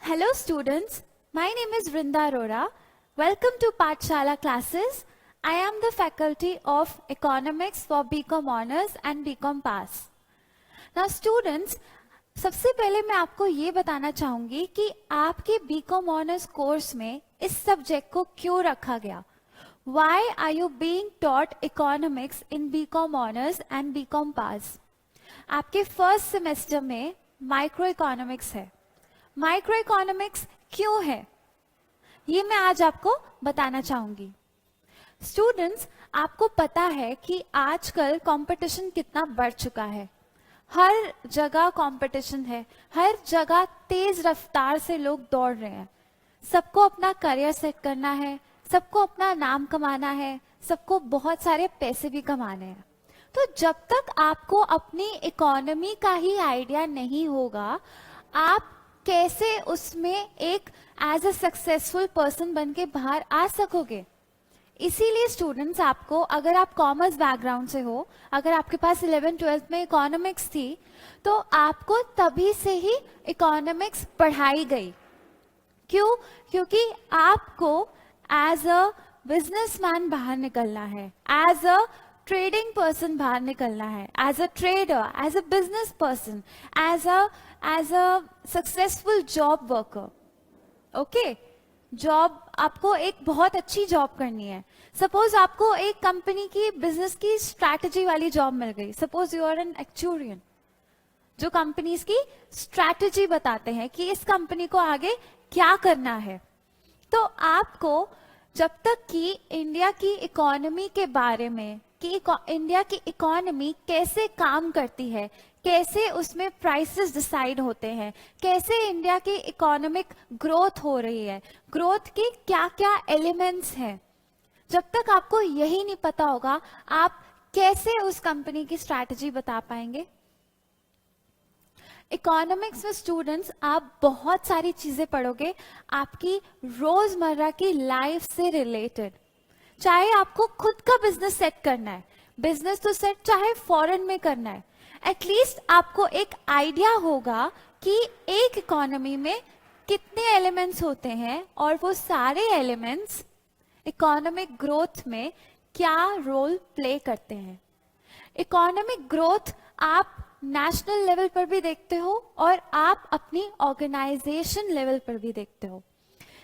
Hello students, my name is Vrinda Arora. Welcome to Pathshala classes. I am the faculty of Economics for BCom Honors and BCom Pass. Now students, सबसे पहले मैं आपको ये बताना चाहूंगी कि आपके BCom Honors कोर्स में इस सब्जेक्ट को क्यों रखा गया. Why are you being taught economics in BCom Honors and BCom Pass? आपके फर्स्ट सेमेस्टर में माइक्रो इकोनॉमिक्स है. माइक्रो इकोनॉमिक्स क्यों है ये मैं आज आपको बताना चाहूंगी. स्टूडेंट्स, आपको पता है कि आजकल कंपटीशन कितना बढ़ चुका है. हर जगह कंपटीशन है, हर जगह तेज रफ्तार से लोग दौड़ रहे हैं. सबको अपना करियर सेट करना है, सबको अपना नाम कमाना है, सबको बहुत सारे पैसे भी कमाने हैं. तो जब तक आपको अपनी इकोनॉमी का ही आइडिया नहीं होगा, आप कैसे उसमें एक एज अ सक्सेसफुल पर्सन बन के बाहर आ सकोगे. इसीलिए स्टूडेंट्स, आपको, अगर आप कॉमर्स बैकग्राउंड से हो, अगर आपके पास 11th-12th में इकोनॉमिक्स थी, तो आपको तभी से ही इकोनॉमिक्स पढ़ाई गई. क्यों? क्योंकि आपको एज अ बिजनेसमैन बाहर निकलना है, एज अ ट्रेडिंग पर्सन बाहर निकलना है, as a trader, as a business person, as a successful job worker. Okay, job आपको एक बहुत अच्छी जॉब करनी है. सपोज आपको एक कंपनी की बिजनेस की स्ट्रैटेजी वाली जॉब मिल गई. सपोज यू आर एन एक्चुरियन जो कंपनीज की स्ट्रैटेजी बताते हैं कि इस कंपनी को आगे क्या करना है. तो आपको जब तक कि इंडिया की इकोनॉमी के बारे में, कि इंडिया की इकोनॉमी कैसे काम करती है, कैसे उसमें प्राइसेस डिसाइड होते हैं, कैसे इंडिया की इकोनॉमिक ग्रोथ हो रही है, ग्रोथ के क्या क्या एलिमेंट्स हैं, जब तक आपको यही नहीं पता होगा, आप कैसे उस कंपनी की स्ट्रैटेजी बता पाएंगे. इकोनॉमिक्स में स्टूडेंट्स आप बहुत सारी चीजें पढ़ोगे आपकी रोजमर्रा की लाइफ से रिलेटेड. चाहे आपको खुद का बिजनेस सेट करना है, बिजनेस तो सेट चाहे फॉरेन में करना है, एटलीस्ट आपको एक आइडिया होगा कि एक इकोनॉमी में कितने एलिमेंट्स होते हैं और वो सारे एलिमेंट्स इकोनॉमिक ग्रोथ में क्या रोल प्ले करते हैं. इकोनॉमिक ग्रोथ आप नेशनल लेवल पर भी देखते हो और आप अपनी ऑर्गेनाइजेशन लेवल पर भी देखते हो.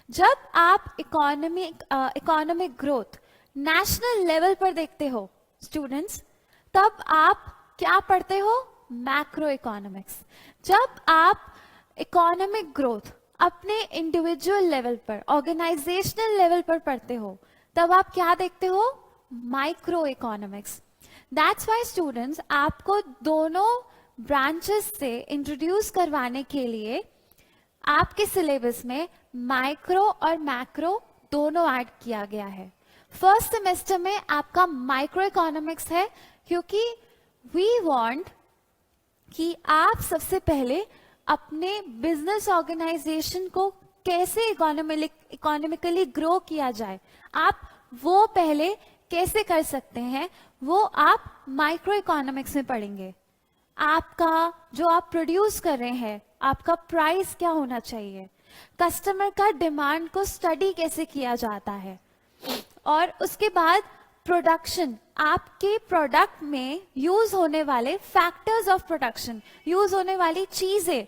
जब आप इकोनॉमिक ग्रोथ नेशनल लेवल पर देखते हो स्टूडेंट्स, तब आप क्या पढ़ते हो? Macro economics. जब आप इकोनॉमिक ग्रोथ अपने इंडिविजुअल लेवल पर, ऑर्गेनाइजेशनल लेवल पर पढ़ते हो, तब आप क्या देखते हो? Micro economics. That's why students, आपको दोनों ब्रांचेस से इंट्रोड्यूस करवाने के लिए आपके सिलेबस में माइक्रो और मैक्रो दोनों ऐड किया गया है. फर्स्ट सेमेस्टर में आपका माइक्रो इकोनॉमिक्स है, क्योंकि वी वांट कि आप सबसे पहले अपने बिजनेस ऑर्गेनाइजेशन को कैसे इकोनॉमिकली ग्रो किया जाए, आप वो पहले कैसे कर सकते हैं, वो आप माइक्रो इकोनॉमिक्स में पढ़ेंगे. आपका जो आप प्रोड्यूस कर रहे हैं, आपका प्राइस क्या होना चाहिए, कस्टमर का डिमांड को स्टडी कैसे किया जाता है, और उसके बाद प्रोडक्शन, आपके प्रोडक्ट में यूज होने वाले फैक्टर्स ऑफ प्रोडक्शन, यूज होने वाली चीजें,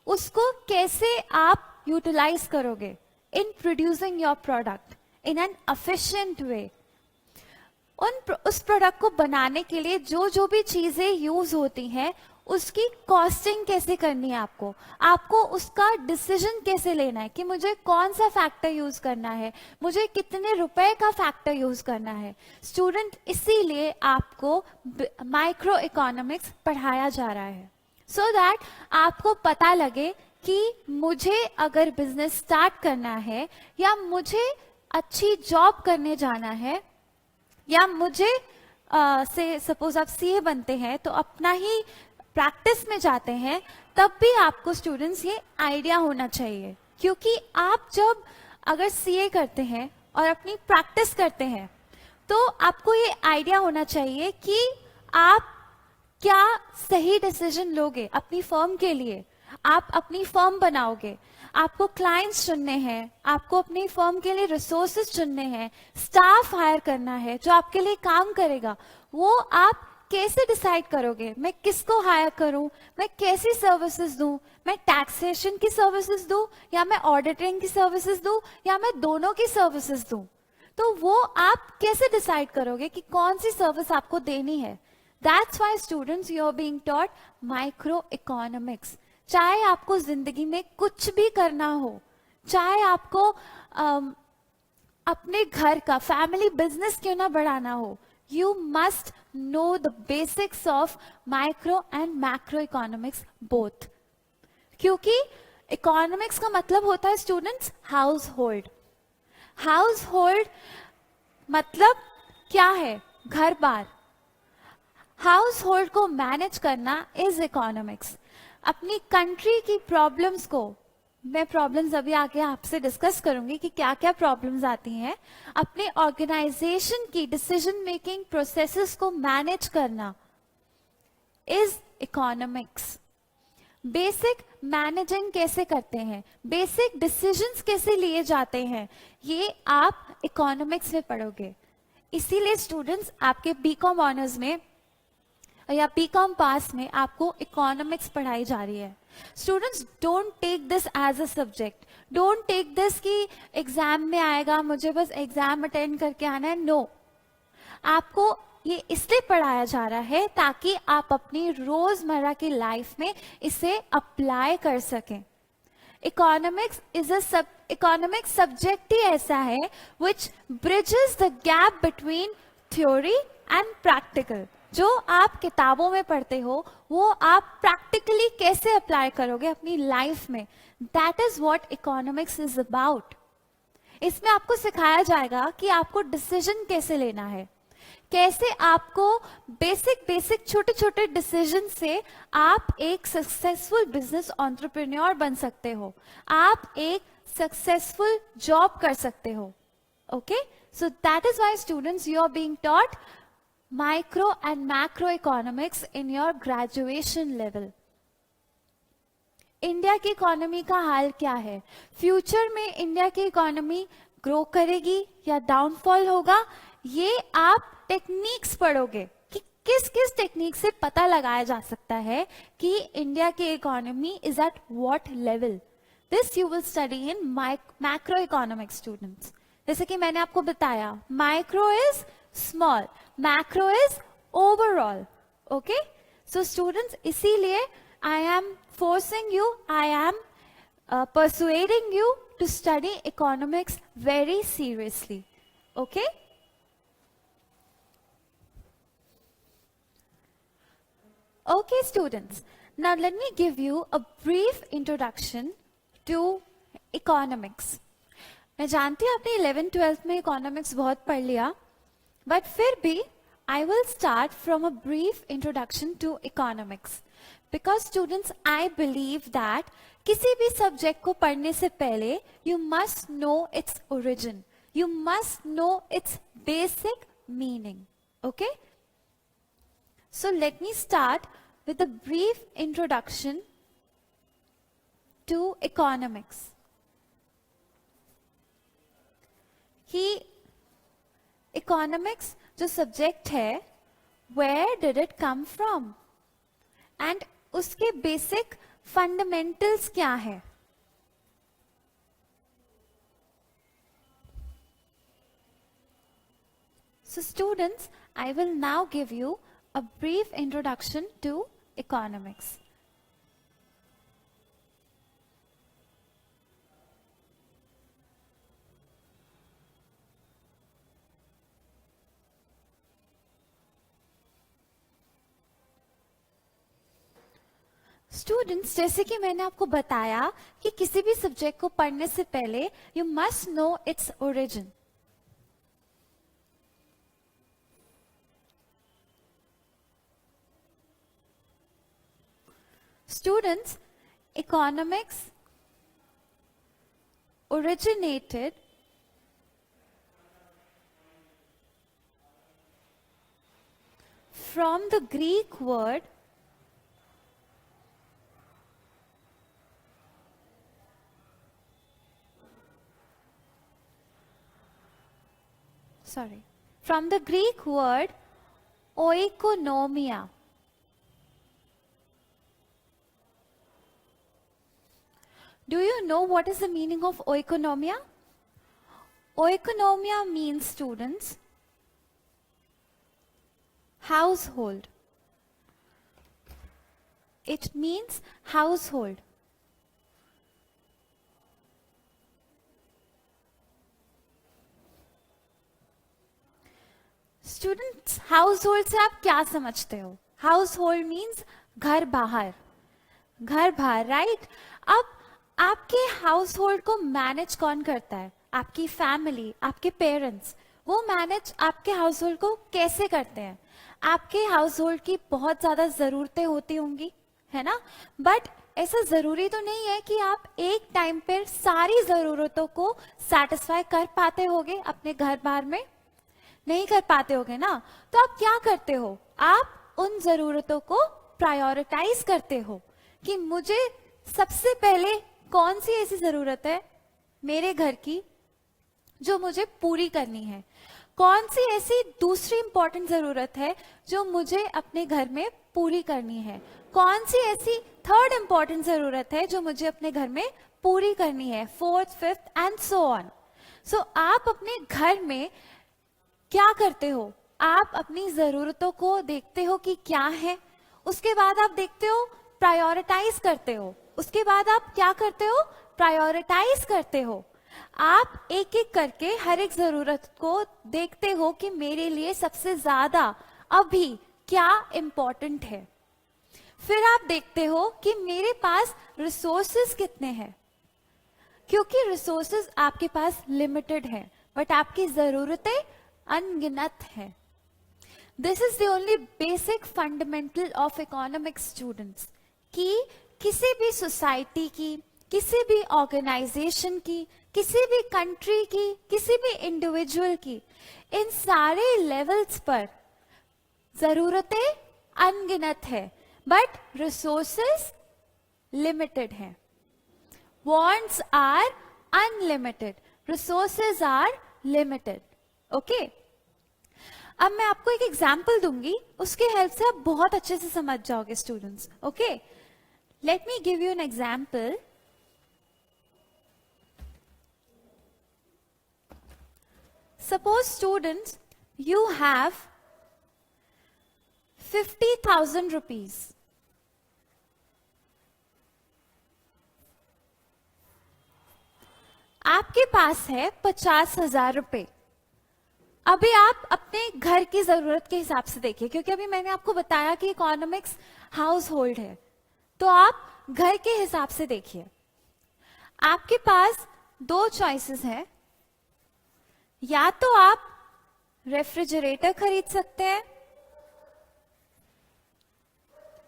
उसको कैसे आप यूटिलाइज करोगे in producing your product in an efficient way. उस प्रोडक्ट को बनाने के लिए जो जो भी चीजें यूज होती हैं, उसकी कॉस्टिंग कैसे करनी है, आपको उसका डिसीजन कैसे लेना है कि मुझे कौन सा फैक्टर यूज करना है, मुझे कितने रुपए का फैक्टर यूज करना है. स्टूडेंट, इसीलिए आपको माइक्रो इकोनॉमिक्स पढ़ाया जा रहा है, सो दैट आपको पता लगे कि मुझे अगर बिजनेस स्टार्ट करना है, या मुझे अच्छी जॉब करने जाना है, या मुझे से सपोज आप सीए बनते हैं तो अपना ही प्रैक्टिस में जाते हैं, तब भी आपको स्टूडेंट्स ये आइडिया होना चाहिए. क्योंकि आप जब अगर सीए करते हैं और अपनी प्रैक्टिस करते हैं, तो आपको ये आइडिया होना चाहिए कि आप क्या सही डिसीजन लोगे अपनी फर्म के लिए, आप अपनी फर्म बनाओगे, आपको क्लाइंट्स चुनने हैं, आपको अपनी फर्म के लिए रिसोर्सेज चुनने हैं, स्टाफ हायर करना है जो आपके लिए काम करेगा, वो आप कैसे डिसाइड करोगे? मैं किसको हायर करूं, मैं कैसी सर्विसेज दूं, मैं टैक्सेशन की सर्विसेज दूं या मैं ऑडिटिंग की सर्विसेज दूं या मैं दोनों की सर्विसेज दूं? तो वो आप कैसे डिसाइड करोगे कि कौन सी सर्विस आपको देनी है? That's why students you are being taught micro economics. चाहे आपको जिंदगी में कुछ भी करना हो, चाहे आपको अपने घर का फैमिली बिजनेस क्यों ना बढ़ाना हो, you must know the basics of micro and macroeconomics both. क्योंकि इकोनॉमिक्स का मतलब होता है students house hold. House hold मतलब क्या है? घर बार। हाउस होल्ड को मैनेज करना इज इकोनॉमिक्स। अपनी कंट्री की प्रॉब्लम्स को, मैं प्रॉब्लम्स अभी आगे आपसे डिस्कस करूंगी कि क्या क्या प्रॉब्लम्स आती हैं, अपने ऑर्गेनाइजेशन की डिसीजन मेकिंग प्रोसेसेस को मैनेज करना इज इकोनॉमिक्स। बेसिक मैनेजिंग कैसे करते हैं, बेसिक डिसीजंस कैसे लिए जाते हैं, ये आप इकोनॉमिक्स में पढ़ोगे। इसीलिए स्टूडेंट्स आपके बीकॉम ऑनर्स में या बीकॉम पास में आपको इकोनॉमिक्स पढ़ाई जा रही है। Students don't take this as a subject, don't take this कि एग्जाम में आएगा मुझे बस एग्जाम अटेंड करके आना है। नो, आपको ये इसलिए पढ़ाया जा रहा है ताकि आप अपनी रोजमर्रा की लाइफ में इसे अप्लाई कर सकें। इकोनॉमिक्स सब्जेक्ट ही ऐसा है which bridges the gap between theory and practical. जो आप किताबों में पढ़ते हो वो आप प्रैक्टिकली कैसे अप्लाई करोगे अपनी लाइफ में, that is what economics is about. इसमें आपको सिखाया जाएगा कि आपको डिसीजन कैसे लेना है, कैसे आपको बेसिक छोटे छोटे डिसीजन से आप एक सक्सेसफुल बिजनेस एंटरप्रेन्योर बन सकते हो, आप एक सक्सेसफुल जॉब कर सकते हो। Okay, so that is why students you are being taught micro and macro economics in your graduation level. India की इकोनॉमी का हाल क्या है? फ्यूचर में इंडिया की इकोनॉमी ग्रो करेगी या डाउनफॉल होगा, ये आप टेक्निक्स पढ़ोगे कि किस किस टेक्निक से पता लगाया जा सकता है कि इंडिया की economy is at what level. This you will study in macro economics students. जैसे कि मैंने आपको बताया, micro is small, macro is overall. Okay, so students इसीलिए I am forcing you, I am persuading you to study economics very seriously. Okay? Okay, students. Now let me give you a brief introduction to economics. मैं जानती हूँ आपने 11th-12th में economics बहुत पढ़ लिया, but फिर भी I will start from a brief introduction to economics. Because students, I believe that किसी भी सब्जेक्ट को पढ़ने से पहले you must know its origin, you must know its basic meaning. Okay? So let me start with a brief introduction to economics. कि economics जो subject है, where did it come from? And उसके basic fundamentals क्या है? So students, I will now give you a brief introduction to economics. Students, जैसे कि मैंने आपको बताया कि किसी भी सब्जेक्ट को पढ़ने से पहले you must know its origin. Students, economics originated from the Greek word sorry, from the Greek word oikonomia. Do you know what is the meaning of oikonomia? Oikonomia means, students, household. It means household. Students, house hold से आप क्या समझते हो? House hold means घर बाहर, घर बाहर, right? अब आपके हाउस होल्ड को मैनेज कौन करता है? आपकी फैमिली, आपके पेरेंट्स। वो मैनेज आपके हाउस होल्ड को कैसे करते हैं? आपके हाउस होल्ड की बहुत ज्यादा जरूरतें होती होंगी, है ना? बट ऐसा जरूरी तो नहीं है कि आप एक टाइम पर सारी जरूरतों को सेटिस्फाई कर पाते होगे अपने घर बार में, नहीं कर पाते होगे ना? तो आप क्या करते हो? आप उन जरूरतों को प्रायोरिटाइज करते हो कि मुझे सबसे पहले कौन सी ऐसी जरूरत है मेरे घर की जो मुझे पूरी करनी है, कौन सी ऐसी दूसरी इंपॉर्टेंट जरूरत है जो मुझे अपने घर में पूरी करनी है, कौन सी ऐसी थर्ड इंपॉर्टेंट जरूरत है जो मुझे अपने घर में पूरी करनी है, fourth, fifth and so on. So आप अपने घर में क्या करते हो? आप अपनी जरूरतों को देखते हो कि क्या है, उसके बाद आप देखते हो, प्रायोरिटाइज करते हो, उसके बाद आप क्या करते हो? प्रायोरिटाइज करते हो। आप एक एक करके हर एक जरूरत को देखते हो कि मेरे लिए सबसे ज्यादा अभी क्या इंपॉर्टेंट है। फिर आप देखते हो कि मेरे पास रिसोर्सेज कितने हैं, क्योंकि रिसोर्सेज आपके पास लिमिटेड है, बट आपकी जरूरतें अनगिनत है। This is the only basic fundamental of economics, students, कि किसी भी सोसाइटी की, किसी भी ऑर्गेनाइजेशन की, किसी भी कंट्री की, किसी भी इंडिविजुअल की, इन सारे लेवल्स पर जरूरतें अनगिनत है, बट रिसोर्सेस लिमिटेड है। Wants are unlimited, resources are limited. Okay, अब मैं आपको एक एग्जाम्पल दूंगी, उसके हेल्प से आप बहुत अच्छे से समझ जाओगे students. Okay, let me give you an example. Suppose students, you have 50,000 rupees. आपके पास है 50,000 रुपए। अभी आप अपने घर की जरूरत के हिसाब से देखिए, क्योंकि अभी मैंने आपको बताया कि इकोनॉमिक्स हाउस होल्ड है, तो आप घर के हिसाब से देखिए। आपके पास दो चॉइसेस हैं, या तो आप रेफ्रिजरेटर खरीद सकते हैं,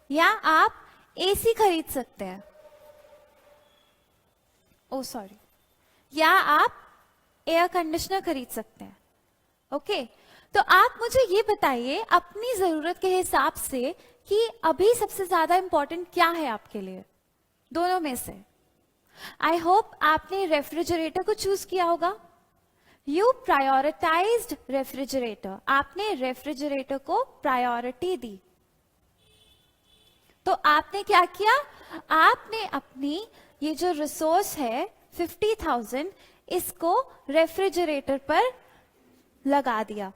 या आप एसी खरीद सकते हैं। ओ सॉरी, या आप एयर कंडीशनर खरीद सकते हैं। ओके, तो आप मुझे ये बताइए अपनी जरूरत के हिसाब से कि अभी सबसे ज्यादा इंपॉर्टेंट क्या है आपके लिए दोनों में से। आई होप आपने रेफ्रिजरेटर को चूज किया होगा। यू प्रायोरिटाइज्ड रेफ्रिजरेटर, आपने रेफ्रिजरेटर को प्रायोरिटी दी। तो आपने क्या किया? आपने अपनी ये जो रिसोर्स है 50,000, इसको रेफ्रिजरेटर पर लगा दिया,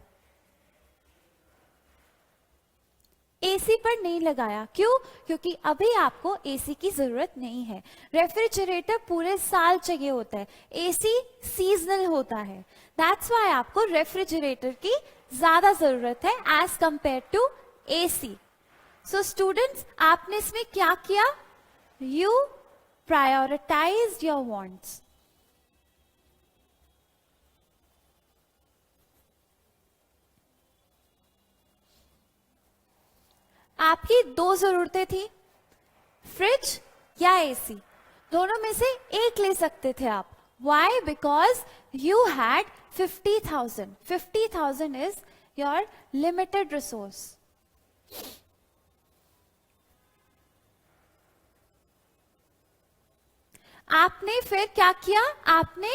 एसी पर नहीं लगाया। क्यों? क्योंकि अभी आपको एसी की जरूरत नहीं है। रेफ्रिजरेटर पूरे साल चाहिए होता है, एसी सीजनल होता है। दैट्स व्हाई आपको रेफ्रिजरेटर की ज्यादा जरूरत है as compare to AC. So students, आपने इसमें क्या किया? You prioritized your wants. आपकी दो जरूरतें थी, फ्रिज या एसी, दोनों में से एक ले सकते थे आप। Why? Because you had 50,000। 50,000 is your limited resource. आपने फिर क्या किया? आपने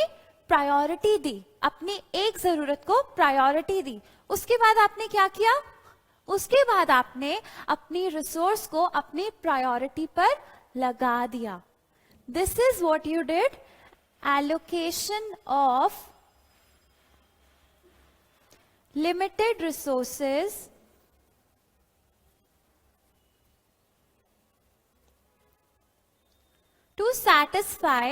प्रायोरिटी दी। अपनी एक जरूरत को प्रायोरिटी दी, उसके बाद आपने क्या किया, उसके बाद आपने अपनी रिसोर्स को अपनी प्रायोरिटी पर लगा दिया. This is what you did. Allocation of limited resources to satisfy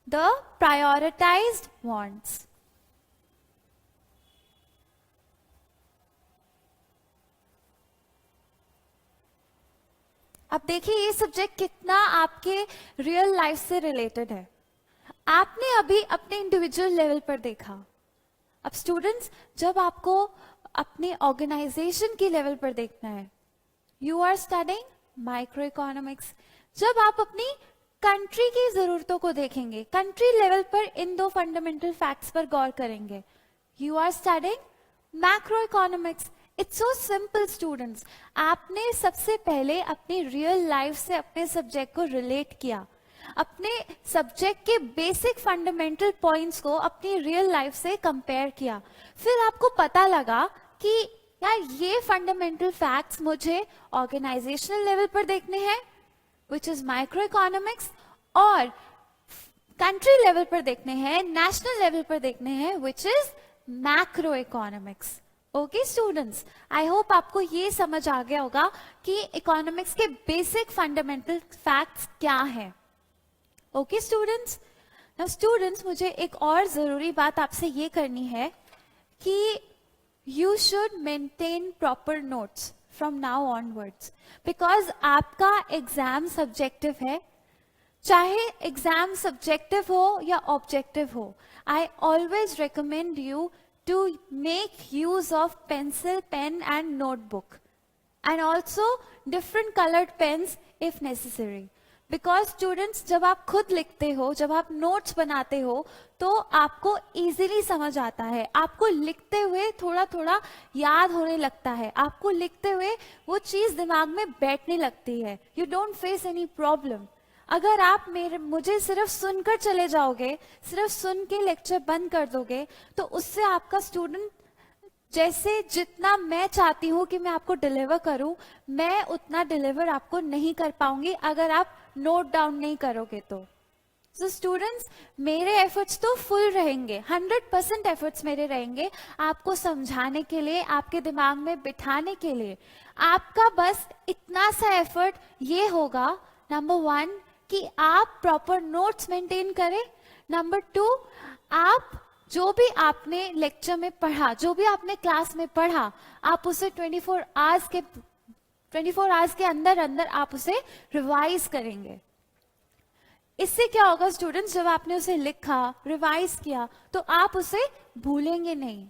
the prioritized wants. अब देखिए ये सब्जेक्ट कितना आपके रियल लाइफ से रिलेटेड है. आपने अभी अपने इंडिविजुअल लेवल पर देखा. अब स्टूडेंट्स, जब आपको अपने ऑर्गेनाइजेशन की लेवल पर देखना है, you are studying micro economics. जब आप अपनी कंट्री की जरूरतों को देखेंगे, कंट्री लेवल पर इन दो फंडामेंटल फैक्ट्स पर गौर करेंगे, you are studying macro economics. It's so simple students. आपने सबसे पहले अपनी रियल लाइफ से अपने सब्जेक्ट को रिलेट किया, अपने सब्जेक्ट के बेसिक फंडामेंटल पॉइंट्स को अपनी रियल लाइफ से कंपेयर किया. फिर आपको पता लगा कि यार ये फंडामेंटल फैक्ट्स मुझे ऑर्गेनाइजेशनल लेवल पर देखने हैं, विच इज माइक्रो इकोनॉमिक्स, और कंट्री लेवल पर देखने हैं, नेशनल लेवल पर देखने हैं, which is macro economics. Okay students, I hope आपको ये समझ आ गया होगा कि इकोनॉमिक्स के बेसिक फंडामेंटल फैक्ट्स क्या हैं. Okay students. नाउ स्टूडेंट्स, मुझे एक और जरूरी बात आपसे ये करनी है कि you should maintain proper notes from now onwards, because आपका एग्जाम सब्जेक्टिव है. चाहे एग्जाम सब्जेक्टिव हो या ऑब्जेक्टिव हो, I always recommend you to make use of pencil, pen and notebook, and also different coloured pens if necessary. Because students, जब आप खुद लिखते हो, जब आप नोट्स बनाते हो, तो आपको इजीली समझ आता है, आपको लिखते हुए थोड़ा थोड़ा याद होने लगता है, आपको लिखते हुए वो चीज दिमाग में बैठने लगती है. You don't face any problem. अगर आप मुझे सिर्फ सुनकर चले जाओगे, सिर्फ सुन के लेक्चर बंद कर दोगे, तो उससे आपका स्टूडेंट, जैसे जितना मैं चाहती हूं कि मैं आपको डिलीवर करूं, मैं उतना डिलीवर आपको नहीं कर पाऊंगी अगर आप नोट डाउन नहीं करोगे. तो स्टूडेंट्स, मेरे एफर्ट्स तो फुल रहेंगे, 100% एफर्ट्स मेरे रहेंगे आपको समझाने के लिए, आपके दिमाग में बिठाने के लिए. आपका बस इतना सा एफर्ट ये होगा, नंबर 1 कि आप प्रॉपर नोट्स मेंटेन करें, नंबर 2 आप जो भी आपने लेक्चर में पढ़ा, जो भी आपने क्लास में पढ़ा, आप उसे 24 आवर्स के अंदर अंदर आप उसे रिवाइज करेंगे. इससे क्या होगा स्टूडेंट्स, जब आपने उसे लिखा, रिवाइज किया, तो आप उसे भूलेंगे नहीं,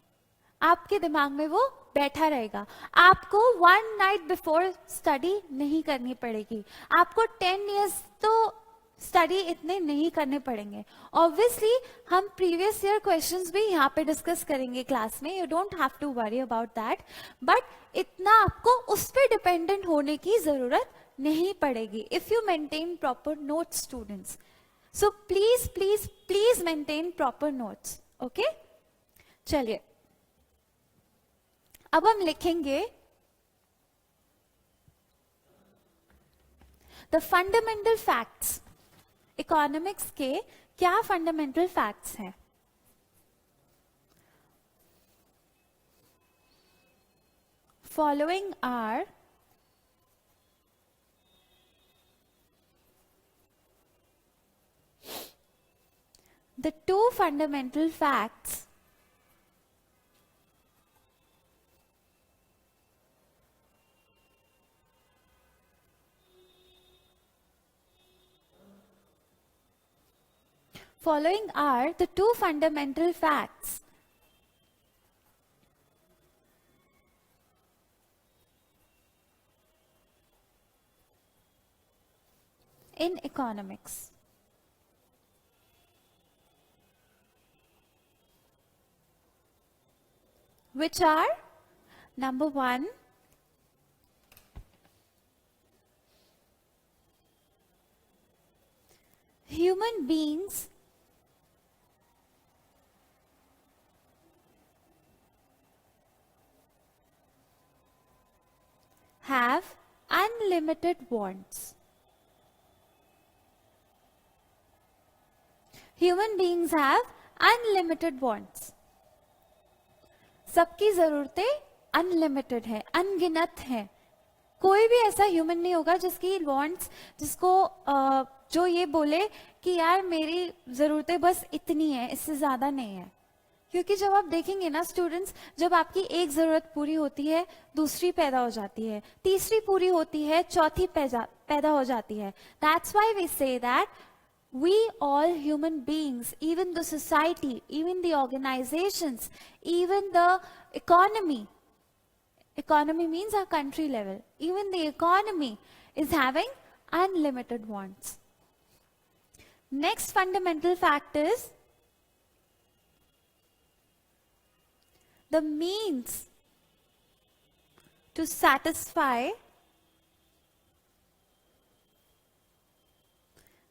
आपके दिमाग में वो बैठा रहेगा. आपको 1 नाइट बिफोर स्टडी नहीं करनी पड़ेगी, आपको 10 इयर्स तो स्टडी इतने नहीं करने पड़ेंगे. ऑब्वियसली हम प्रीवियस ईयर क्वेश्चंस भी यहाँ पे डिस्कस करेंगे क्लास में, you don't have to worry about that, but इतना आपको उस पर डिपेंडेंट होने की जरूरत नहीं पड़ेगी if you maintain proper notes students. So please please please maintain proper notes. Okay, चलिए अब हम लिखेंगे द फंडामेंटल फैक्ट्स. इकोनॉमिक्स के क्या फंडामेंटल फैक्ट्स हैं? Following are the two fundamental facts following are the two fundamental facts in economics. Which are, number 1, human beings have unlimited wants. Human beings have unlimited wants. सबकी जरूरतें unlimited है, अनगिनत है. कोई भी ऐसा ह्यूमन नहीं होगा जिसकी वॉन्ट्स, जिसको जो ये बोले कि यार मेरी जरूरतें बस इतनी है, इससे ज्यादा नहीं है. क्योंकि जब आप देखेंगे ना स्टूडेंट्स, जब आपकी एक जरूरत पूरी होती है, दूसरी पैदा हो जाती है, तीसरी पूरी होती है, चौथी पैदा हो जाती है. That's why we say that we all human beings, even the society, even the organizations, even the economy means our country level, even the economy is having unlimited wants. Next fundamental fact is the means to satisfy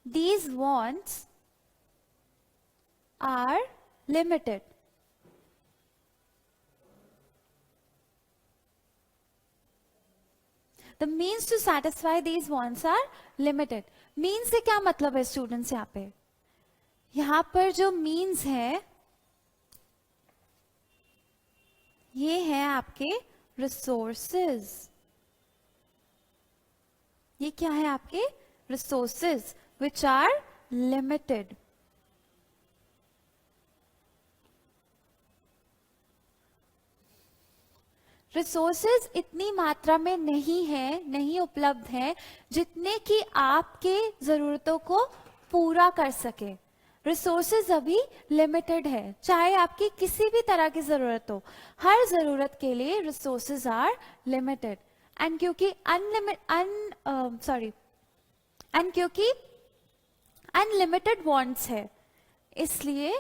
these wants are limited. The means to satisfy these wants are limited. Means से क्या मतलब है students? यहाँ पर जो means है ये है आपके resources. ये क्या है आपके resources which are limited. Resources इतनी मात्रा में नहीं उपलब्ध है जितने कि आपके जरूरतों को पूरा कर सके. रिसोर्सेज अभी लिमिटेड है, चाहे आपकी किसी भी तरह की जरूरत हो, हर जरूरत के लिए रिसोर्सेज आर लिमिटेड. एंड क्योंकि अनलिमिटेड वॉन्ट्स है, इसलिए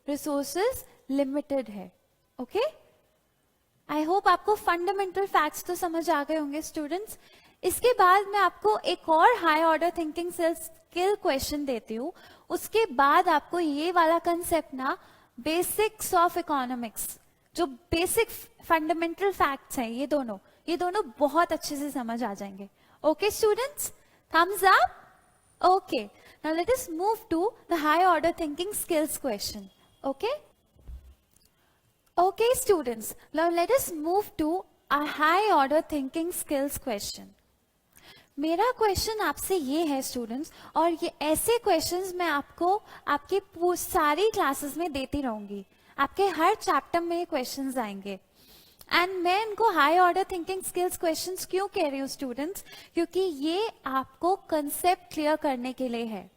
रिसोर्सेज लिमिटेड है. ओके, आई होप आपको फंडामेंटल फैक्ट्स तो समझ आ गए होंगे स्टूडेंट्स. इसके बाद मैं आपको एक और high order thinking skill question देती हूँ. उसके बाद आपको ये वाला कंसेप्ट ना, बेसिक्स ऑफ इकोनॉमिक्स, जो बेसिक फंडामेंटल फैक्ट्स हैं, ये दोनों बहुत अच्छे से समझ आ जाएंगे. Okay students, thumbs up. Okay, now let us move to the high order thinking skills question. Okay students, now let us move to a high order thinking skills question. मेरा क्वेश्चन आपसे ये है स्टूडेंट्स, और ये ऐसे questions मैं आपको आपकी सारी क्लासेस में देती रहूंगी. आपके हर चैप्टर में ये क्वेश्चंस आएंगे. एंड मैं इनको high order thinking skills questions क्यों कह रही हूँ स्टूडेंट्स? क्योंकि ये आपको कंसेप्ट क्लियर करने के लिए है.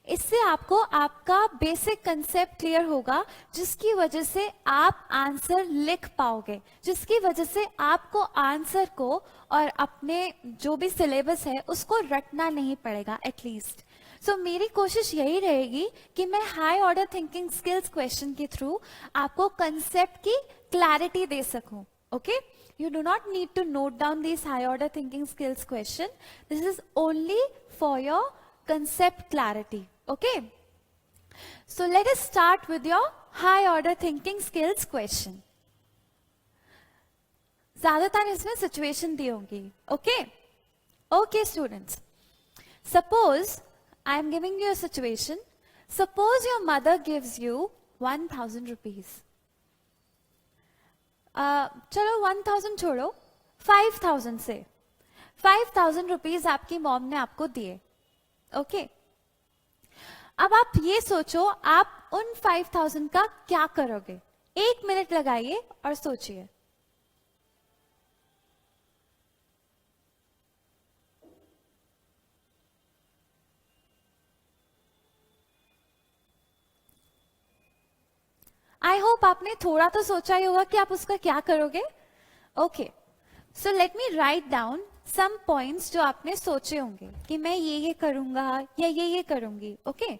इससे आपको आपका बेसिक कंसेप्ट क्लियर होगा, जिसकी वजह से आप आंसर लिख पाओगे, जिसकी वजह से आपको आंसर को और अपने जो भी सिलेबस है उसको रटना नहीं पड़ेगा एटलीस्ट. सो मेरी कोशिश यही रहेगी कि मैं high order thinking skills question के थ्रू आपको कंसेप्ट की क्लैरिटी दे सकूं. Okay, you do not need to note down these high order thinking skills question. This is only for your concept clarity. Okay, so let us start with your high order thinking skills question. ज्यादातर इसमें situation दी होंगी. Okay students, suppose I am giving you a situation. Suppose your mother gives you 1000 rupees. चलो 1000 छोड़ो, 5000 से 5000 rupees आपकी mom ने आपको दिए. ओके, अब आप ये सोचो आप उन 5000 का क्या करोगे? 1 मिनट लगाइए और सोचिए. आई होप आपने थोड़ा तो सोचा ही होगा कि आप उसका क्या करोगे. Okay, so let me write down some points जो आपने सोचे होंगे कि मैं ये करूंगा या ये करूंगी. Okay,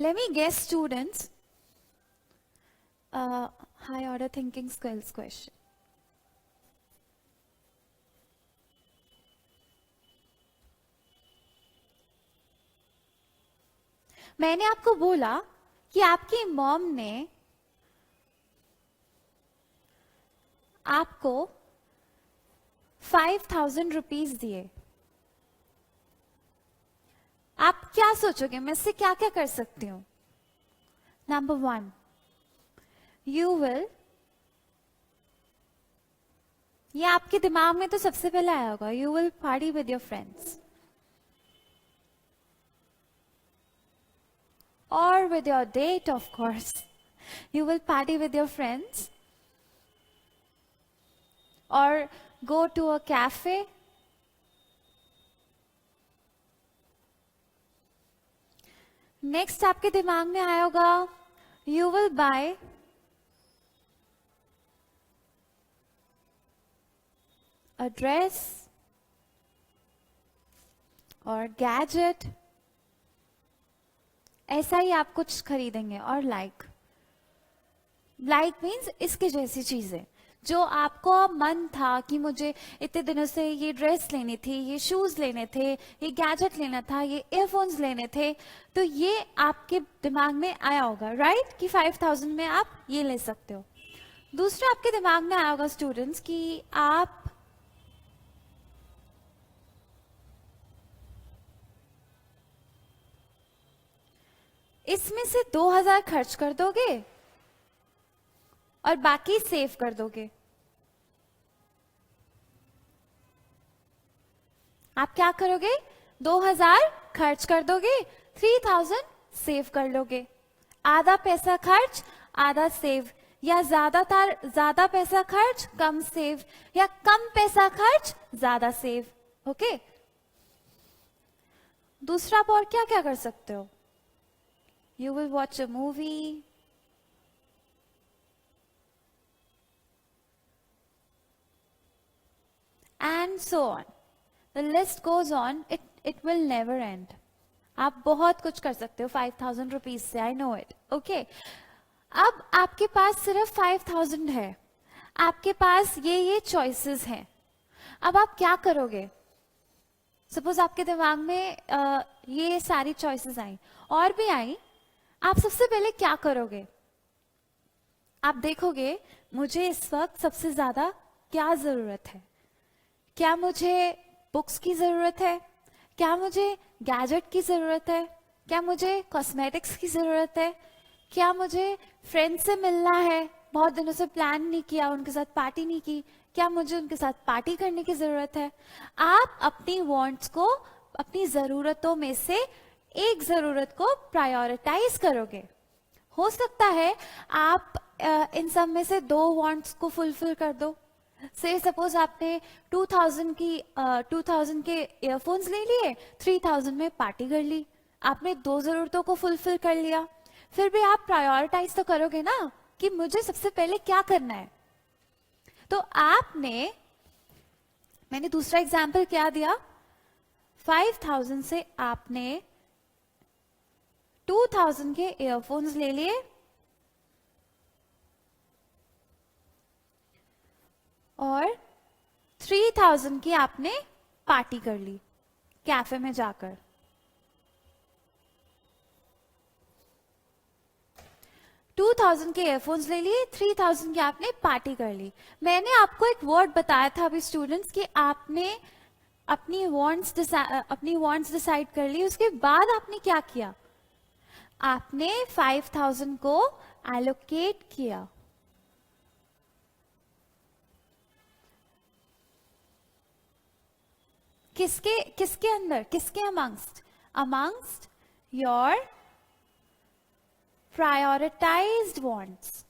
let me guess students, high order thinking skills question. मैंने आपको बोला कि आपकी मॉम ने आपको 5,000 रुपीज दिए, आप क्या सोचोगे मैं इससे क्या क्या कर सकती हूं? नंबर 1, यू विल, ये आपके दिमाग में तो सबसे पहले आया होगा, you will party with your friends और with your date, of course you will party with your friends or go to a cafe. Next आपके दिमाग में आया होगा you will buy a dress और गैजेट, ऐसा ही आप कुछ खरीदेंगे। और लाइक मीन्स इसके जैसी चीजें जो आपको मन था कि मुझे इतने दिनों से ये ड्रेस लेनी थी, ये शूज लेने थे, ये गैजेट लेना था, ये ईयरफोन्स लेने थे, तो ये आपके दिमाग में आया होगा, राइट? कि 5,000 में आप ये ले सकते हो। दूसरा आपके दिमाग में आया होगा स्टूडेंट्स कि आप इसमें से 2,000 खर्च कर दोगे और बाकी सेव कर दोगे। आप क्या करोगे? 2,000 खर्च कर दोगे, 3,000 सेव कर लोगे। आधा पैसा खर्च आधा सेव, या ज्यादा पैसा खर्च कम सेव, या कम पैसा खर्च ज्यादा सेव। ओके, दूसरा आप और क्या क्या कर सकते हो? You will watch a movie, and so on. The list goes on. It will never end. आप बहुत कुछ कर सकते हो 5,000 रुपीज से, आई नो इट। ओके, अब आपके पास सिर्फ 5,000 है, आपके पास ये चॉइसेस हैं। अब आप क्या करोगे? सपोज आपके दिमाग में ये सारी चॉइसेस आई और भी आई, आप सबसे पहले क्या करोगे? आप देखोगे मुझे इस वक्त सबसे ज्यादा क्या जरूरत है। क्या मुझे बुक्स की जरूरत है? क्या मुझे गैजेट की जरूरत है? क्या मुझे कॉस्मेटिक्स की जरूरत है? क्या मुझे फ्रेंड्स से मिलना है, बहुत दिनों से प्लान नहीं किया, उनके साथ पार्टी नहीं की, क्या मुझे उनके साथ पार्टी करने की जरूरत है? आप अपनी वांट्स को, अपनी जरूरतों में से एक जरूरत को प्रायोरिटाइज करोगे। हो सकता है आप इन सब में से 2 वांट्स को फुलफिल कर दो। से सपोज आपने 2,000 के ईयरफोन्स ले लिए, 3,000 में पार्टी कर ली, आपने 2 जरूरतों को फुलफिल कर लिया। फिर भी आप प्रायोरिटाइज तो करोगे ना कि मुझे सबसे पहले क्या करना है। तो मैंने दूसरा एग्जाम्पल क्या दिया, 5,000 से आपने 2,000 के ईयरफोन्स ले लिए और 3,000 की आपने पार्टी कर ली कैफे में जाकर। टू 2,000 के ईयरफोन्स ले लिए, 3,000 की आपने पार्टी कर ली। मैंने आपको एक वर्ड बताया था अभी स्टूडेंट्स कि आपने अपनी वांट्स डिसाइड कर ली, उसके बाद आपने क्या किया? आपने 5,000 को एलोकेट किया। किसके अंदर? किसके अमंगस्ट योर प्रायोरिटाइज्ड वांट्स।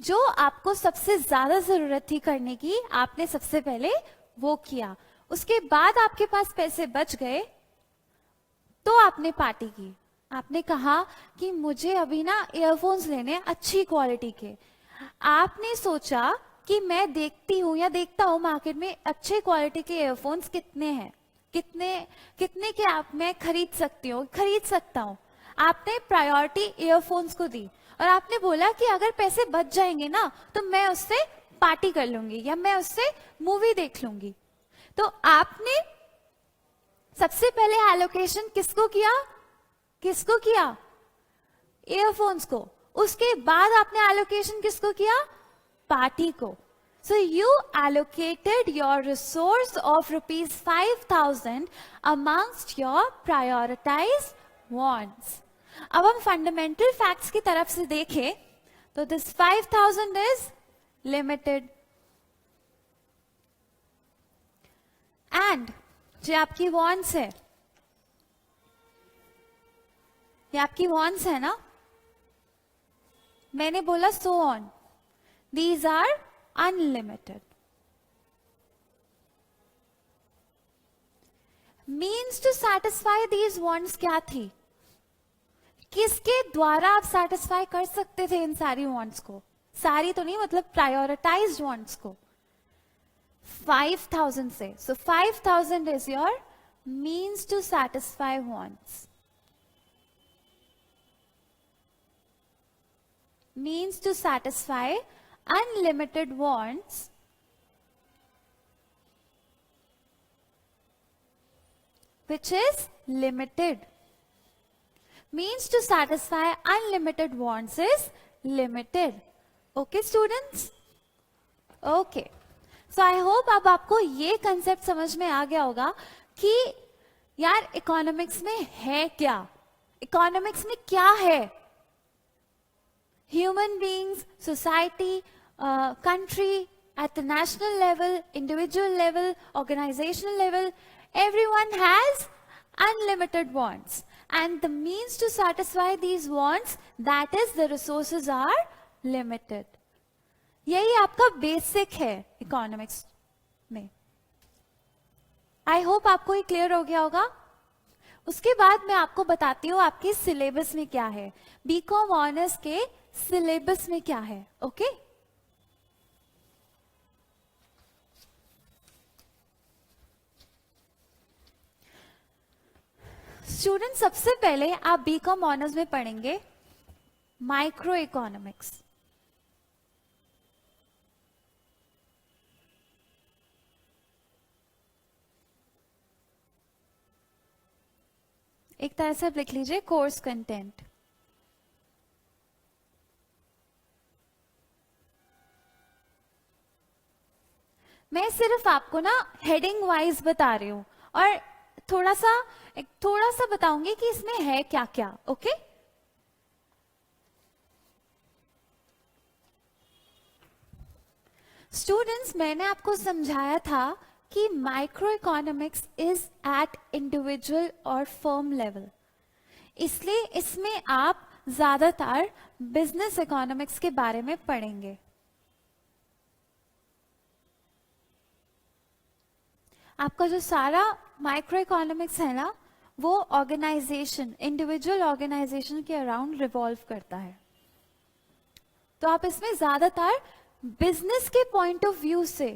जो आपको सबसे ज्यादा जरूरत थी करने की, आपने सबसे पहले वो किया। उसके बाद आपके पास पैसे बच गए तो आपने पार्टी की। आपने कहा कि मुझे अभी ना ईयरफोन्स लेने अच्छी क्वालिटी के। आपने सोचा कि मैं देखती हूँ या देखता हूँ मार्केट में अच्छे क्वालिटी के ईयरफोन्स कितने हैं, कितने के मैं खरीद सकता हूँ। आपने प्रायोरिटी ईयरफोन्स को दी और आपने बोला कि अगर पैसे बच जाएंगे ना तो मैं उससे पार्टी कर लूंगी या मैं उससे मूवी देख लूंगी। तो आपने सबसे पहले एलोकेशन किसको किया? किसको किया? ईयरफोन्स को। उसके बाद आपने एलोकेशन किसको किया? पार्टी को। So you allocated your resource of rupees 5,000 amongst your prioritized wants. अब हम फंडामेंटल फैक्ट्स की तरफ से देखें तो this 5,000 is limited. And जो आपकी wants है, ये आपकी wants है ना, मैंने बोला so on. These are unlimited. Means to satisfy these wants क्या थी? किसके द्वारा आप satisfy कर सकते थे इन सारी wants को? सारी तो नहीं, मतलब prioritized wants को 5,000 से. So 5,000 is your means to satisfy wants. Means to satisfy unlimited wants which is limited. Means to satisfy unlimited wants is limited. Okay students? Okay. So I hope अब आपको ये कंसेप्ट समझ में आ गया होगा कि यार इकोनॉमिक्स में है क्या, इकोनॉमिक्स में क्या है। Human beings, society, country, at the national level, individual level, organizational level, everyone has unlimited wants. And the means to satisfy these wants, that is the resources are limited. यही आपका basic है economics में। I hope आपको ये clear हो गया होगा। उसके बाद मैं आपको बताती हूँ आपके सिलेबस में क्या है, बीकॉम ऑनर्स के सिलेबस में क्या है। ओके स्टूडेंट, सबसे पहले आप बीकॉम ऑनर्स में पढ़ेंगे माइक्रो इकोनॉमिक्स। एक तरह से आप लिख लीजिए कोर्स कंटेंट। मैं सिर्फ आपको ना हेडिंग वाइज बता रही हूं और थोड़ा सा बताऊंगी कि इसमें है क्या क्या। ओके स्टूडेंट्स, मैंने आपको समझाया था कि micro economics is eight individual और फर्म लेवल, इसलिए इसमें आप ज्यादातर बिजनेस इकोनॉमिक्स के बारे में पढ़ेंगे। आपका जो सारा माइक्रो इकोनॉमिक्स है ना, वो ऑर्गेनाइजेशन, इंडिविजुअल ऑर्गेनाइजेशन के अराउंड रिवॉल्व करता है। तो आप इसमें ज्यादातर बिजनेस के पॉइंट ऑफ व्यू से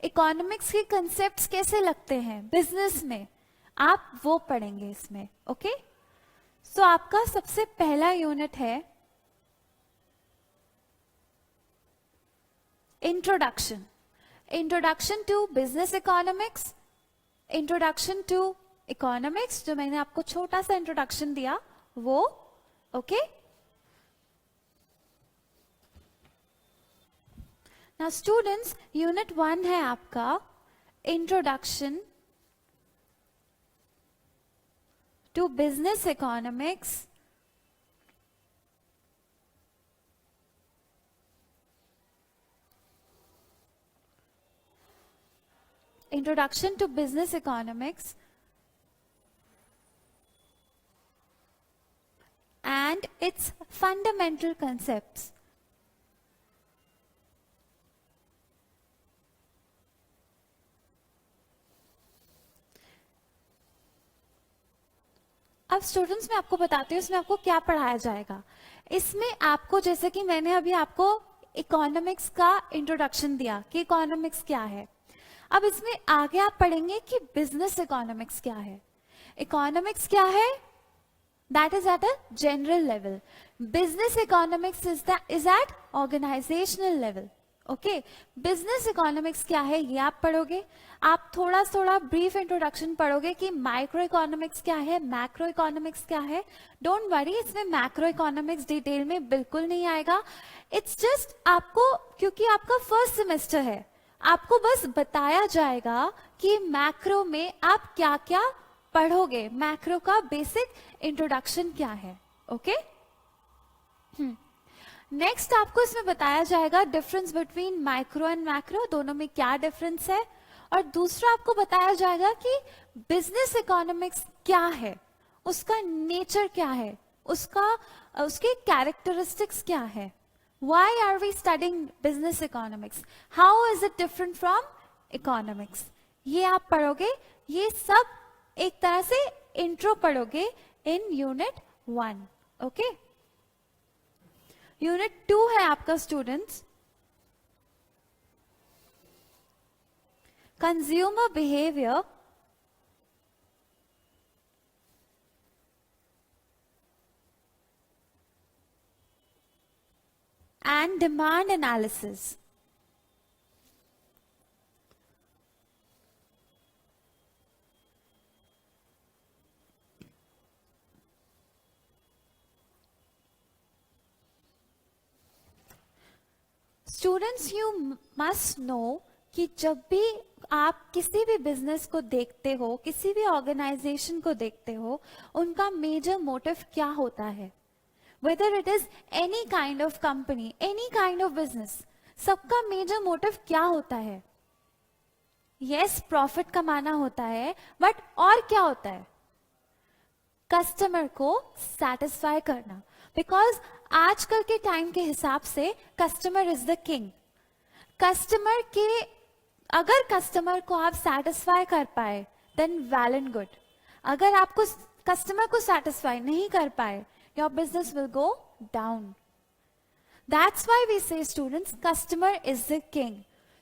इकोनॉमिक्स के कंसेप्ट्स कैसे लगते हैं बिजनेस में, आप वो पढ़ेंगे इसमें। ओके सो आपका सबसे पहला यूनिट है introduction. Introduction to business economics, introduction to economics, जो मैंने आपको छोटा सा इंट्रोडक्शन दिया वो। ओके नाउ स्टूडेंट्स, यूनिट 1 है आपका introduction to business economics. Introduction to Business Economics and its fundamental concepts. अब स्टूडेंट्स मैं आपको बताती हूँ इसमें आपको क्या पढ़ाया जाएगा। इसमें आपको, जैसे कि मैंने अभी आपको इकोनॉमिक्स का इंट्रोडक्शन दिया कि इकोनॉमिक्स क्या है, अब इसमें आगे आप पढ़ेंगे कि बिजनेस इकोनॉमिक्स क्या है। इकोनॉमिक्स क्या है, that is at a general level. Business economics is at organisational level. Okay, business economics क्या है ये आप पढ़ोगे। आप थोड़ा थोड़ा ब्रीफ इंट्रोडक्शन पढ़ोगे कि माइक्रो इकोनॉमिक्स क्या है, मैक्रो इकोनॉमिक्स क्या है। डोंट वरी, इसमें मैक्रो इकोनॉमिक्स डिटेल में बिल्कुल नहीं आएगा। इट्स जस्ट आपको, क्योंकि आपका फर्स्ट सेमेस्टर है, आपको बस बताया जाएगा कि मैक्रो में आप क्या क्या पढ़ोगे, मैक्रो का बेसिक इंट्रोडक्शन क्या है। ओके, नेक्स्ट आपको इसमें बताया जाएगा difference between micro and macro, दोनों में क्या डिफरेंस है। और दूसरा आपको बताया जाएगा कि बिजनेस इकोनॉमिक्स क्या है, उसका नेचर क्या है, उसके कैरेक्टरिस्टिक्स क्या है। Why are we studying business economics? How is it different from economics? ये आप पढ़ोगे, ये सब एक तरह से इंट्रो पढ़ोगे इन यूनिट 1। ओके, यूनिट 2 है आपका students, consumer behaviour and demand analysis. Students, you must know कि जब भी आप किसी भी बिजनेस को देखते हो, किसी भी ऑर्गेनाइजेशन को देखते हो, उनका मेजर मोटिव क्या होता है। Whether it is any kind of company, any kind of business, सबका मेजर मोटिव क्या होता है। यस, प्रॉफिट कमाना होता है, बट और क्या होता है, कस्टमर को सेटिस्फाई करना। बिकॉज आजकल के टाइम के हिसाब से customer is the king. Customer के, अगर कस्टमर को आप सेटिस्फाई कर पाए देन वेल एंड गुड। अगर आपको कस्टमर को सेटिस्फाई नहीं कर पाए, your business will go down. That's why we say students, customer is the king.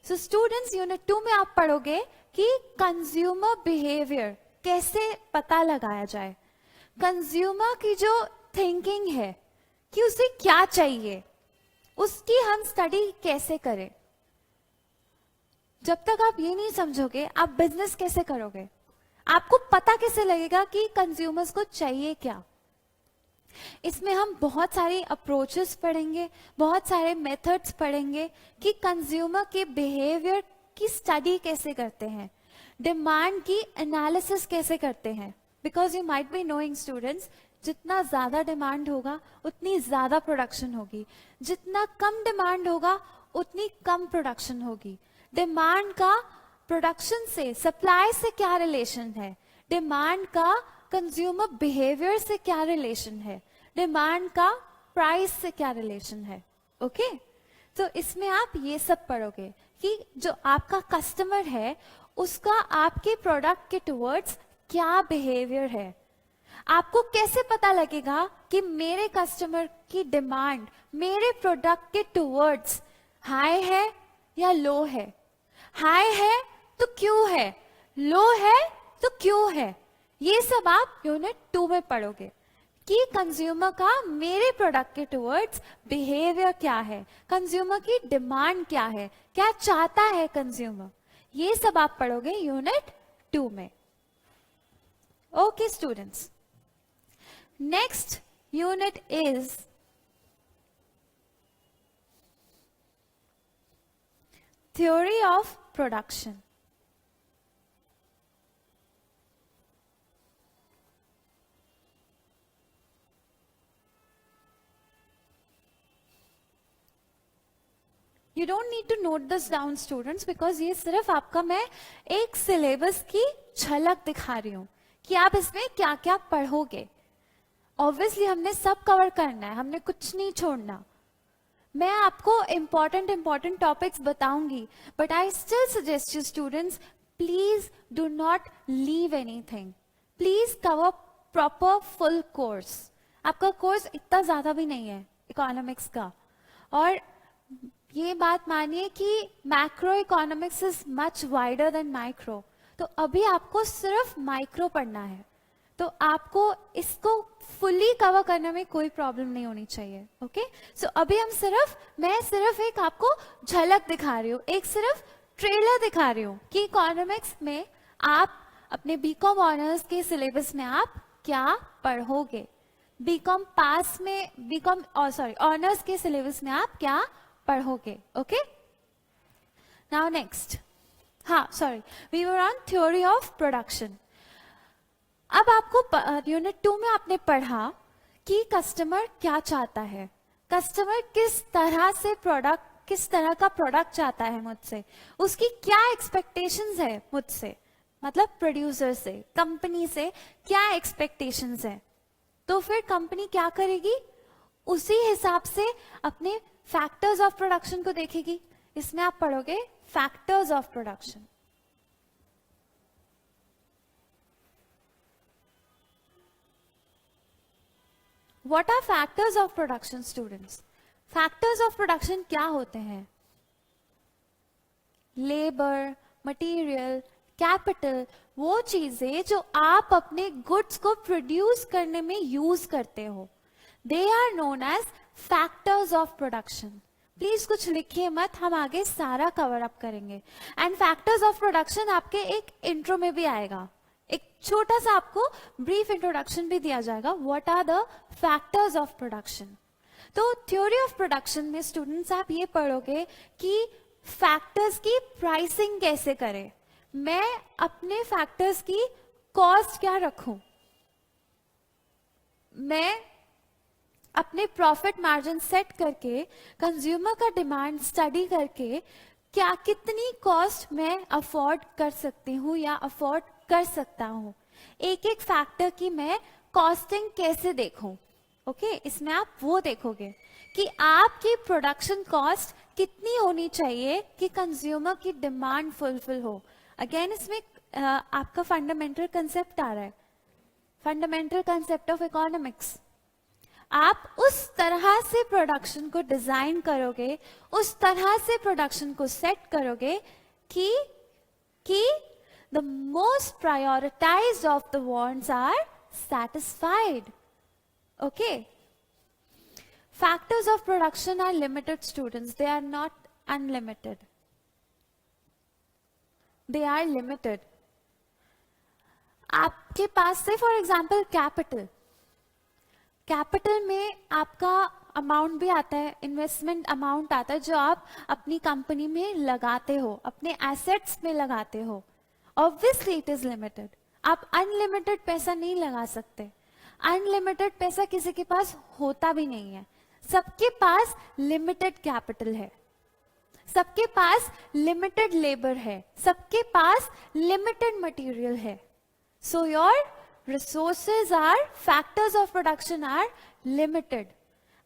So students, unit 2 में आप पढ़ोगे कि consumer behavior कैसे पता लगाया जाए, कंज्यूमर की जो थिंकिंग है कि उसे क्या चाहिए, उसकी हम स्टडी कैसे करें। जब तक आप ये नहीं समझोगे, आप बिजनेस कैसे करोगे, आपको पता कैसे लगेगा कि कंज्यूमर्स को चाहिए क्या। इसमें हम बहुत सारे अप्रोचेस पढ़ेंगे, बहुत सारे मेथड्स पढ़ेंगे कि कंज्यूमर के बिहेवियर की स्टडी कैसे करते हैं, डिमांड की एनालिसिस कैसे करते हैं। Because you might be knowing students, जितना ज्यादा डिमांड होगा उतनी ज्यादा प्रोडक्शन होगी, जितना कम डिमांड होगा उतनी कम प्रोडक्शन होगी। डिमांड का प्रोडक्शन से, सप्लाई से क्या रिलेशन है, डिमांड का कंज्यूमर बिहेवियर से क्या रिलेशन है, डिमांड का प्राइस से क्या रिलेशन है। ओके, तो इसमें आप ये सब पढ़ोगे कि जो आपका कस्टमर है उसका आपके प्रोडक्ट के टुवर्ड्स क्या बिहेवियर है। आपको कैसे पता लगेगा कि मेरे कस्टमर की डिमांड मेरे प्रोडक्ट के टुवर्ड्स हाई है या लो है। हाई है तो क्यों है, लो है तो क्यों है। ये सब आप यूनिट 2 में पढ़ोगे कि कंज्यूमर का मेरे प्रोडक्ट के टुवर्ड्स बिहेवियर क्या है, कंज्यूमर की डिमांड क्या है, क्या चाहता है कंज्यूमर। ये सब आप पढ़ोगे यूनिट 2 में। Okay students, next unit is theory of production. You don't need to note this down students, because ये सिर्फ आपका मैं एक सिलेबस की झलक दिखा रही हूँ कि आप इसमें क्या क्या पढ़ोगे। ऑब्वियसली हमने सब कवर करना है, हमने कुछ नहीं छोड़ना। मैं आपको इंपॉर्टेंट टॉपिक्स बताऊंगी, but I still suggest you students, please do not leave anything, please cover proper full course. आपका कोर्स इतना ज्यादा भी नहीं है इकोनॉमिक्स का, और ये बात मानिए कि macro economics is much wider than micro. तो अभी आपको सिर्फ माइक्रो पढ़ना है, तो आपको इसको फुली कवर करने में कोई प्रॉब्लम नहीं होनी चाहिए. ओके, सो अभी मैं सिर्फ एक आपको झलक दिखा रही हूँ, एक सिर्फ ट्रेलर दिखा रही हूँ कि इकोनॉमिक्स में आप अपने बीकॉम ऑनर्स के सिलेबस में आप क्या पढ़ोगे, बीकॉम पास में बीकॉम ऑनर्स के सिलेबस में आप क्या पढ़ोगे. Okay, now next, we were on theory of production. अब आपको यूनिट 2 में आपने पढ़ा कि कस्टमर क्या चाहता है, कस्टमर किस तरह का प्रोडक्ट चाहता है मुझसे, उसकी क्या एक्सपेक्टेशंस है मुझसे, मतलब प्रोड्यूसर से, कंपनी से क्या एक्सपेक्टेशंस है. तो फिर कंपनी क्या करेगी, उसी हिसाब से अपने फैक्टर्स ऑफ प्रोडक्शन को देखेगी. इसमें आप पढ़ोगे factors of production. What are factors of production, students? Factors of production क्या होते हैं? लेबर, मटेरियल, कैपिटल, वो चीजें जो आप अपने गुड्स को प्रोड्यूस करने में यूज करते हो, they are known as factors of production. Please कुछ लिखिए मत, हम आगे सारा कवर अप करेंगे. एंड फैक्टर्स ऑफ प्रोडक्शन आपके एक इंट्रो में भी आएगा, एक छोटा सा आपको ब्रीफ इंट्रोडक्शन भी दिया जाएगा. What are the factors of production. तो थ्योरी ऑफ प्रोडक्शन में स्टूडेंट्स आप ये पढ़ोगे कि फैक्टर्स की प्राइसिंग कैसे करें, मैं अपने फैक्टर्स की कॉस्ट क्या रखूं, मैं अपने प्रॉफिट मार्जिन सेट करके, कंज्यूमर का डिमांड स्टडी करके क्या कितनी कॉस्ट मैं अफोर्ड कर सकती हूँ या अफोर्ड कर सकता हूँ, एक एक फैक्टर की मैं कॉस्टिंग कैसे देखूं. ओके, इसमें आप वो देखोगे कि आपकी प्रोडक्शन कॉस्ट कितनी होनी चाहिए कि कंज्यूमर की डिमांड फुलफिल हो. अगेन इसमें आपका फंडामेंटल कंसेप्ट आ रहा है, फंडामेंटल कंसेप्ट ऑफ इकोनॉमिक्स. आप उस तरह से प्रोडक्शन को डिजाइन करोगे, उस तरह से प्रोडक्शन को सेट करोगे कि the most prioritized of the wants are satisfied. Okay. Factors of production are limited, students. They are not unlimited. They are limited. आपके पास से फॉर एग्जाम्पल कैपिटल में आपका अमाउंट भी आता है, इन्वेस्टमेंट अमाउंट आता है जो आप अपनी कंपनी में लगाते हो, अपने एसेट्स में लगाते हो. Obviously it is limited. आप अनलिमिटेड पैसा नहीं लगा सकते, अनलिमिटेड पैसा किसी के पास होता भी नहीं है. सबके पास लिमिटेड कैपिटल है, सबके पास लिमिटेड लेबर है, सबके पास लिमिटेड मटेरियल है. So your resources are, factors of production are limited.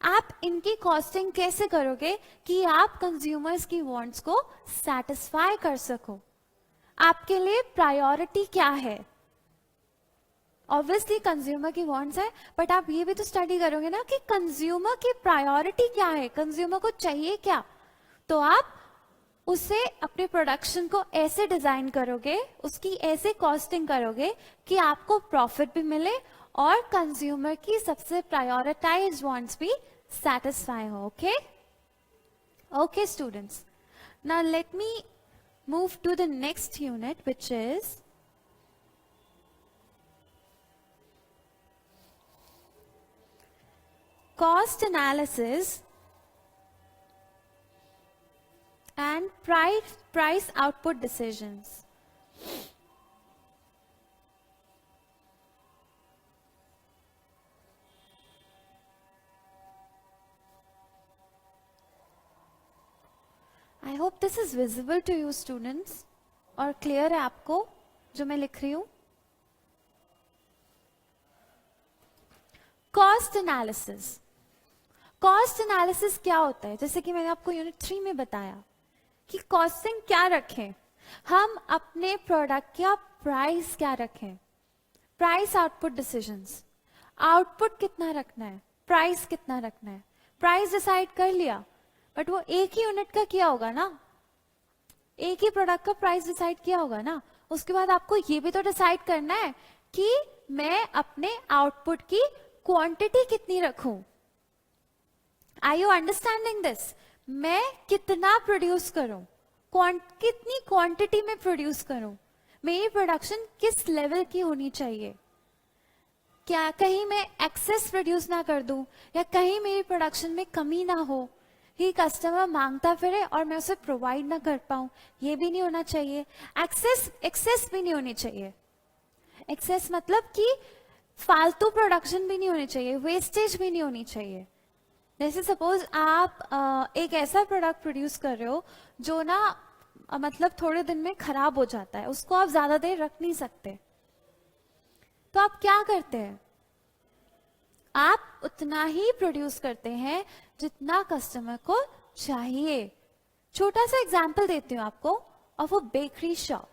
आप इनकी कॉस्टिंग कैसे करोगे कि आप कंज्यूमर्स की वांट्स को सेटिस्फाई कर सको. आपके लिए प्रायोरिटी क्या है, ऑब्वियसली कंज्यूमर की वांट्स है, बट आप ये भी तो स्टडी करोगे ना कि कंज्यूमर की प्रायोरिटी क्या है, कंज्यूमर को चाहिए क्या. तो आप उसे अपने प्रोडक्शन को ऐसे डिजाइन करोगे, उसकी ऐसे कॉस्टिंग करोगे कि आपको प्रॉफिट भी मिले और कंज्यूमर की सबसे प्रायोरिटाइज्ड वांट्स भी सेटिस्फाई हो. Okay okay students, now let me move to the next unit, which is cost analysis and price output decisions. I hope this is visible to you students, और clear है आपको जो मैं लिख रही हूं. Cost analysis. कॉस्ट एनालिसिस क्या होता है, जैसे कि मैंने आपको यूनिट 3 में बताया कि कॉस्टिंग क्या रखें, हम अपने प्रोडक्ट का प्राइस क्या रखें, प्राइस आउटपुट डिसीजंस, आउटपुट कितना रखना है, प्राइस कितना रखना है. प्राइस डिसाइड कर लिया, बट वो एक ही यूनिट का किया होगा ना, एक ही प्रोडक्ट का प्राइस डिसाइड किया होगा ना. उसके बाद आपको ये भी तो डिसाइड करना है कि मैं अपने आउटपुट की क्वांटिटी कितनी रखूं? Are you understanding this? मैं कितना प्रोड्यूस करूं, कितनी क्वांटिटी में प्रोड्यूस करूं, मेरी प्रोडक्शन किस लेवल की होनी चाहिए? क्या कहीं मैं एक्सेस प्रोड्यूस ना कर दूं, या कहीं मेरी प्रोडक्शन में कमी ना हो कि कस्टमर मांगता फिरे और मैं उसे प्रोवाइड ना कर पाऊं? ये भी नहीं होना चाहिए। एक्सेस भी नहीं होनी चाहिए। एक्सेस मतलब कि फालतू प्रोडक्शन भी नहीं होनी चाहिए, वेस्टेज भी नहीं होनी चाहिए। जैसे सपोज आप एक ऐसा प्रोडक्ट प्रोड्यूस कर रहे हो जो ना मतलब थोड़े दिन में खराब हो जाता है, उसको आप ज्यादा देर रख नहीं सकते, तो आप क्या करते हैं? आप उतना ही प्रोड्यूस करते हैं जितना कस्टमर को चाहिए। छोटा सा एग्जांपल देती हूँ आपको of a bakery shop.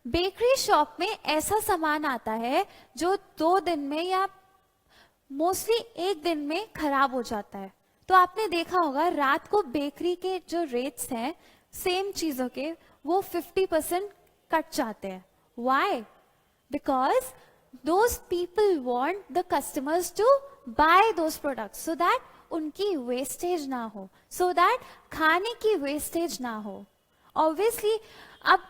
Bakery shop में ऐसा सामान आता है जो 2 दिन में या मोस्टली 1 दिन में खराब हो जाता है। तो आपने देखा होगा रात को बेकरी के जो रेट्स हैं सेम चीजों के, वो 50% कट जाते हैं। Why? Because those people want the customers to buy those products so that उनकी वेस्टेज ना हो, so that खाने की वेस्टेज ना हो। ऑब्वियसली अब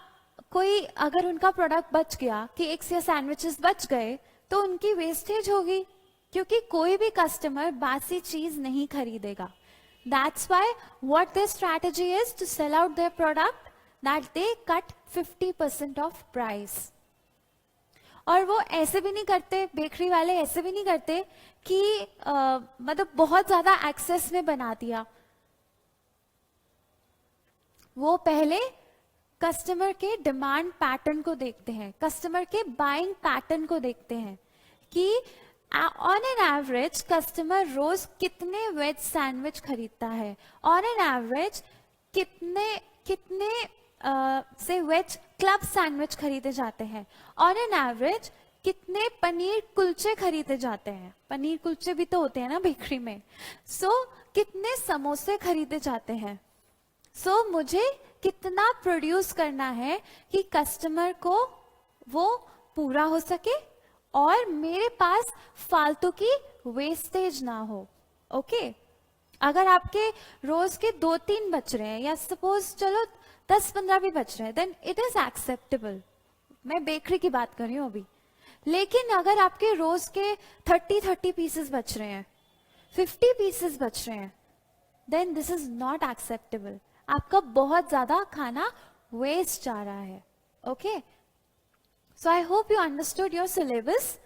कोई अगर उनका प्रोडक्ट बच गया, केक्स या सैंडविचेस बच गए, तो उनकी वेस्टेज होगी, क्योंकि कोई भी कस्टमर बासी चीज नहीं खरीदेगा। That's why what their strategy is to sell out their product, that they cut 50% of price। और वो ऐसे भी नहीं करते, बेकरी वाले ऐसे भी नहीं करते कि मतलब बहुत ज्यादा एक्सेस में बना दिया। वो पहले कस्टमर के डिमांड पैटर्न को देखते हैं, कस्टमर के बाइंग पैटर्न को देखते हैं कि ऑन एन एवरेज कस्टमर रोज कितने वेज सैंडविच खरीदता है, ऑन एन एवरेज कितने से वेज क्लब सैंडविच खरीदे जाते हैं, ऑन एन एवरेज कितने पनीर कुलचे खरीदे जाते हैं, पनीर कुलचे भी तो होते हैं ना बेकरी में, कितने समोसे खरीदे जाते हैं। मुझे कितना प्रोड्यूस करना है कि कस्टमर को वो पूरा हो सके और मेरे पास फालतू की वेस्टेज ना हो। ओके अगर आपके रोज के 2-3 बच रहे हैं, या सपोज चलो 10-15 भी बच रहे हैं, देन इट इज एक्सेप्टेबल। मैं बेकरी की बात कर रही हूँ अभी। लेकिन अगर आपके रोज के 30 पीसेस बच रहे हैं, 50 पीसेस बच रहे हैं, then this is not acceptable. आपका बहुत ज्यादा खाना वेस्ट जा रहा है। Okay so I hope you understood your syllabus.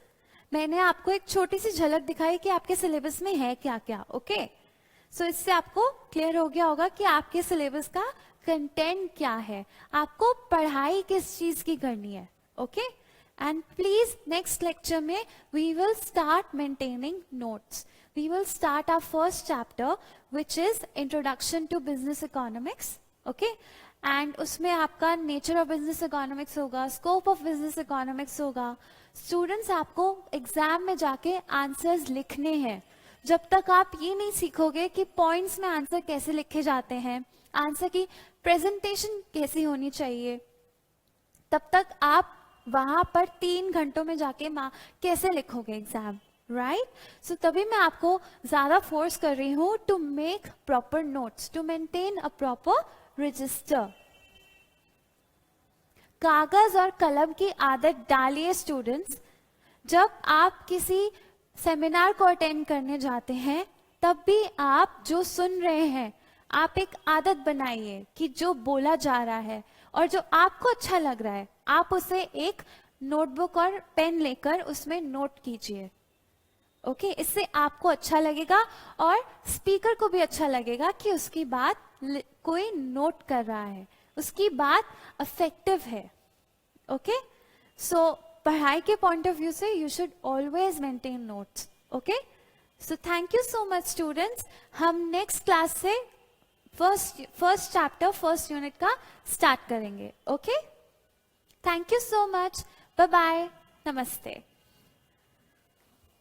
मैंने आपको एक छोटी सी झलक दिखाई कि आपके सिलेबस में है क्या क्या। ओके सो इससे आपको क्लियर हो गया होगा कि आपके सिलेबस का कंटेंट क्या है, आपको पढ़ाई किस चीज की करनी है। Okay and please next lecture में we will start maintaining notes. We will start our first chapter which is introduction to business economics. Okay and उसमें आपका नेचर ऑफ बिजनेस इकोनॉमिक्स होगा, स्कोप ऑफ बिजनेस इकोनॉमिक्स होगा। Students आपको exam में जाके answers लिखने हैं। जब तक आप ये नहीं सीखोगे कि पॉइंट्स में आंसर कैसे लिखे जाते हैं, आंसर की प्रेजेंटेशन कैसी होनी चाहिए, तब तक आप वहां पर 3 घंटों में जाके कैसे लिखोगे एग्जाम, राइट? सो तभी मैं आपको ज्यादा फोर्स कर रही हूं to make proper notes, to maintain a proper register. कागज और कलम की आदत डालिए स्टूडेंट्स। जब आप किसी सेमिनार को अटेंड करने जाते हैं, तब भी आप जो सुन रहे हैं, आप एक आदत बनाइए कि जो बोला जा रहा है और जो आपको अच्छा लग रहा है, आप उसे एक नोटबुक और पेन लेकर उसमें नोट कीजिए। ओके इससे आपको अच्छा लगेगा और स्पीकर को भी अच्छा लगेगा कि उसकी बात कोई नोट कर रहा है, उसकी बात इफेक्टिव है। ओके सो पढ़ाई के पॉइंट ऑफ व्यू से you should always maintain notes. Okay so thank you so much students. हम नेक्स्ट क्लास से फर्स्ट चैप्टर फर्स्ट यूनिट का स्टार्ट करेंगे। Okay thank you so much, bye bye, नमस्ते।